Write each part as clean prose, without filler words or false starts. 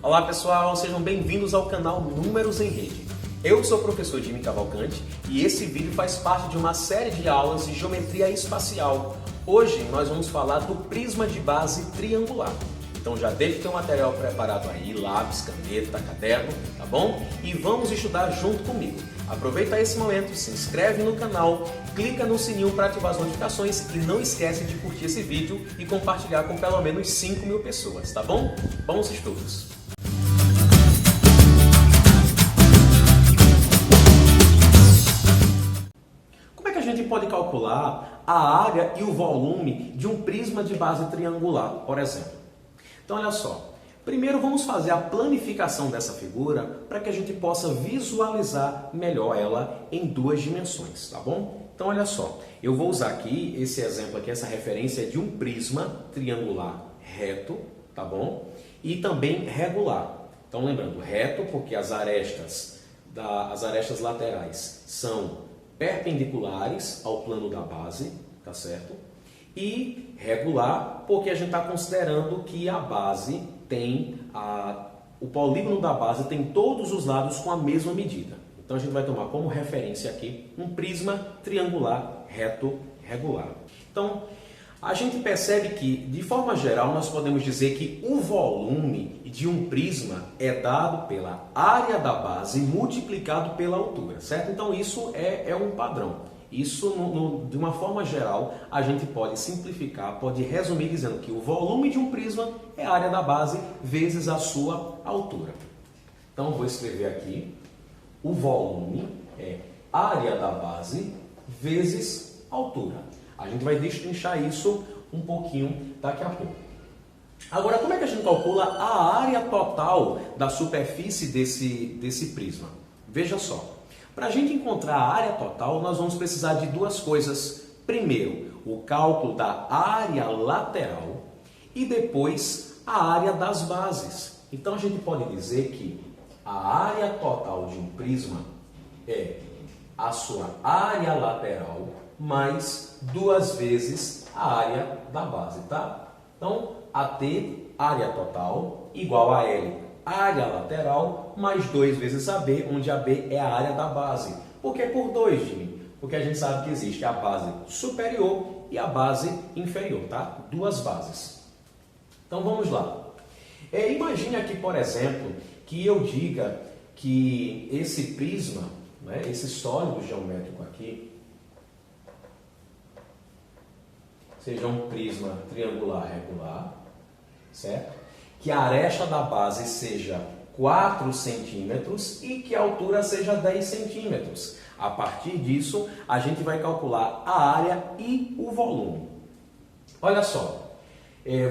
Olá pessoal, sejam bem-vindos ao canal Números em Rede. Eu sou o professor Jimmy Cavalcante e esse vídeo faz parte de uma série de aulas de geometria espacial. Hoje nós vamos falar do prisma de base triangular. Então já deixe o teu material preparado aí, lápis, caneta, caderno, tá bom? E vamos estudar junto comigo. Aproveita esse momento, se inscreve no canal, clica no sininho para ativar as notificações e não esquece de curtir esse vídeo e compartilhar com pelo menos 5.000 pessoas, tá bom? Bons estudos! Como é que a gente pode calcular a área e o volume de um prisma de base triangular, por exemplo? Então olha só. Primeiro vamos fazer a planificação dessa figura para que a gente possa visualizar melhor ela em duas dimensões, tá bom? Então olha só, eu vou usar aqui esse exemplo aqui, essa referência de um prisma triangular reto, tá bom? E também regular. Então lembrando, reto porque as arestas laterais são perpendiculares ao plano da base, tá certo? E regular porque a gente está considerando que a base tem, o polígono da base tem todos os lados com a mesma medida. Então a gente vai tomar como referência aqui um prisma triangular reto regular. Então a gente percebe que, de forma geral, nós podemos dizer que o volume de um prisma é dado pela área da base multiplicado pela altura, certo? Então isso é um padrão. Isso, de uma forma geral, a gente pode simplificar, pode resumir dizendo que o volume de um prisma é a área da base vezes a sua altura. Então, vou escrever aqui, o volume é área da base vezes altura. A gente vai destrinchar isso um pouquinho daqui a pouco. Agora, como é que a gente calcula a área total da superfície desse prisma? Veja só. Para a gente encontrar a área total, nós vamos precisar de duas coisas. Primeiro, o cálculo da área lateral e depois a área das bases. Então a gente pode dizer que a área total de um prisma é a sua área lateral mais 2 vezes a área da base, tá? Então, AT, área total, igual a L, área lateral, mais 2 vezes AB, onde AB é a área da base. Por que por 2, Jimmy? Porque a gente sabe que existe a base superior e a base inferior, tá? Duas bases. Então vamos lá. Imagine aqui, por exemplo, que eu diga que esse prisma, né, esse sólido geométrico aqui, seja um prisma triangular regular, certo? Que a aresta da base seja 4 centímetros e que a altura seja 10 centímetros. A partir disso, a gente vai calcular a área e o volume. Olha só,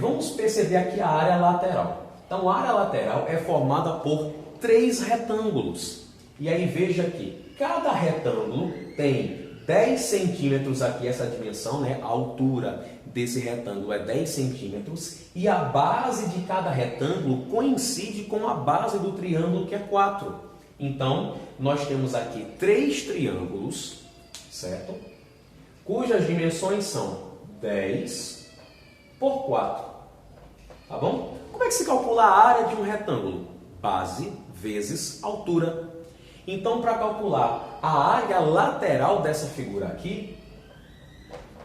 vamos perceber aqui a área lateral. Então, a área lateral é formada por 3 retângulos. E aí veja que cada retângulo tem 10 centímetros aqui, essa dimensão, né? A altura desse retângulo é 10 centímetros e a base de cada retângulo coincide com a base do triângulo, que é 4. Então, nós temos aqui 3 triângulos, certo? Cujas dimensões são 10 por 4. Tá bom? Como é que se calcula a área de um retângulo? Base vezes altura. Então, para calcular a área lateral dessa figura aqui,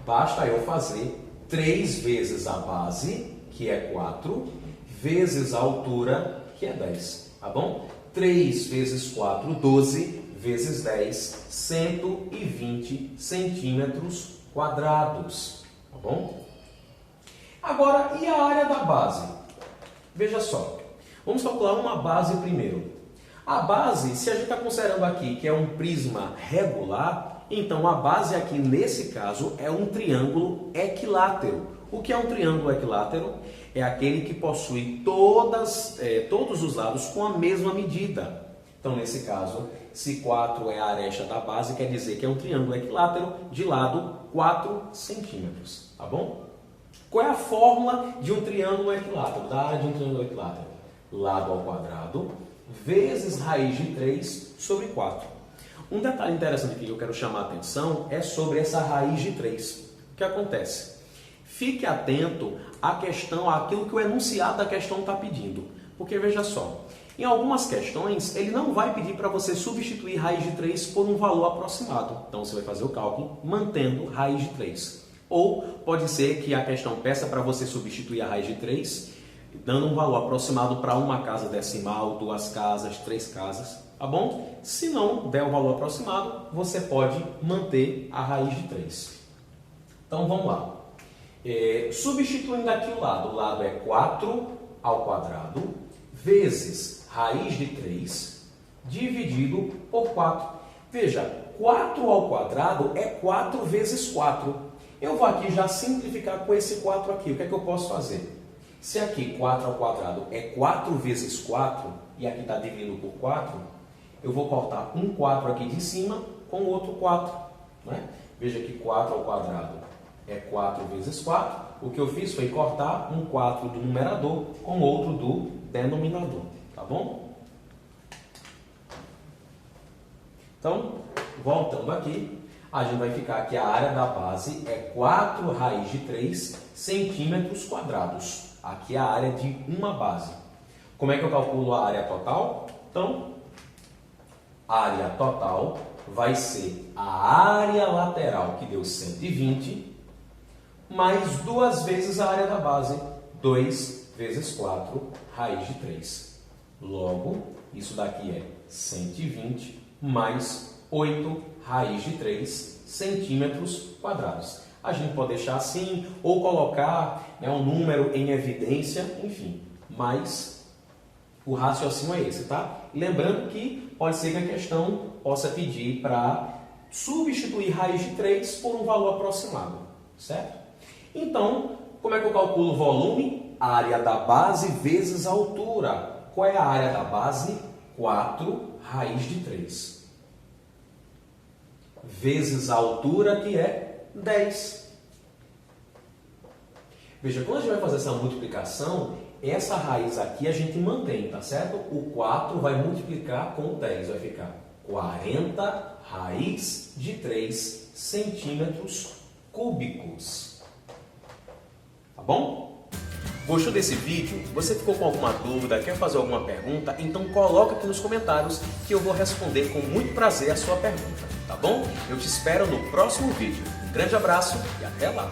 basta eu fazer 3 vezes a base, que é 4, vezes a altura, que é 10. Tá bom? 3 vezes 4, 12, vezes 10, 120 centímetros quadrados. Tá bom? Agora, e a área da base? Veja só. Vamos calcular uma base primeiro. A base, se a gente está considerando aqui que é um prisma regular, então a base aqui, nesse caso, é um triângulo equilátero. O que é um triângulo equilátero? É aquele que possui todos os lados com a mesma medida. Então, nesse caso, se 4 é a aresta da base, quer dizer que é um triângulo equilátero de lado 4 centímetros. Tá bom? Qual é a fórmula de um triângulo equilátero? Da área de um triângulo equilátero? Lado ao quadrado vezes raiz de 3 sobre 4. Um detalhe interessante que eu quero chamar a atenção é sobre essa raiz de 3. O que acontece? Fique atento à questão, àquilo que o enunciado da questão está pedindo. Porque veja só, em algumas questões ele não vai pedir para você substituir raiz de 3 por um valor aproximado. Então você vai fazer o cálculo mantendo raiz de 3. Ou pode ser que a questão peça para você substituir a raiz de 3, dando um valor aproximado para uma casa decimal, 2 casas, 3 casas, tá bom? Se não der o valor aproximado, você pode manter a raiz de 3. Então vamos lá. Substituindo aqui o lado é 4 ao quadrado vezes raiz de 3 dividido por 4. Veja, 4 ao quadrado é 4 vezes 4. Eu vou aqui já simplificar com esse 4 aqui. O que é que eu posso fazer? Se aqui 4 ao quadrado é 4 vezes 4, e aqui está dividido por 4, eu vou cortar um 4 aqui de cima com o outro 4. Né? Veja que 4 ao quadrado é 4 vezes 4. O que eu fiz foi cortar um 4 do numerador com outro do denominador. Tá bom? Então, voltando aqui, a gente vai ficar que a área da base é 4 raiz de 3 centímetros quadrados. Aqui é a área de uma base. Como é que eu calculo a área total? Então, a área total vai ser a área lateral, que deu 120, mais 2 vezes a área da base, 2 vezes 4, raiz de 3. Logo, isso daqui é 120 mais 8 raiz de 3 centímetros quadrados. A gente pode deixar assim, ou colocar um número em evidência, enfim. Mas o raciocínio é esse, tá? Lembrando que pode ser que a questão possa pedir para substituir raiz de 3 por um valor aproximado, certo? Então, como é que eu calculo o volume? Área da base vezes a altura. Qual é a área da base? 4 raiz de 3. Vezes a altura, que é 10. Veja, quando a gente vai fazer essa multiplicação, essa raiz aqui a gente mantém, tá certo? O 4 vai multiplicar com o 10, vai ficar 40 raiz de 3 centímetros cúbicos. Tá bom? Gostou desse vídeo? Você ficou com alguma dúvida? Quer fazer alguma pergunta? Então coloca aqui nos comentários que eu vou responder com muito prazer a sua pergunta, tá bom? Eu te espero no próximo vídeo. Um grande abraço e até lá!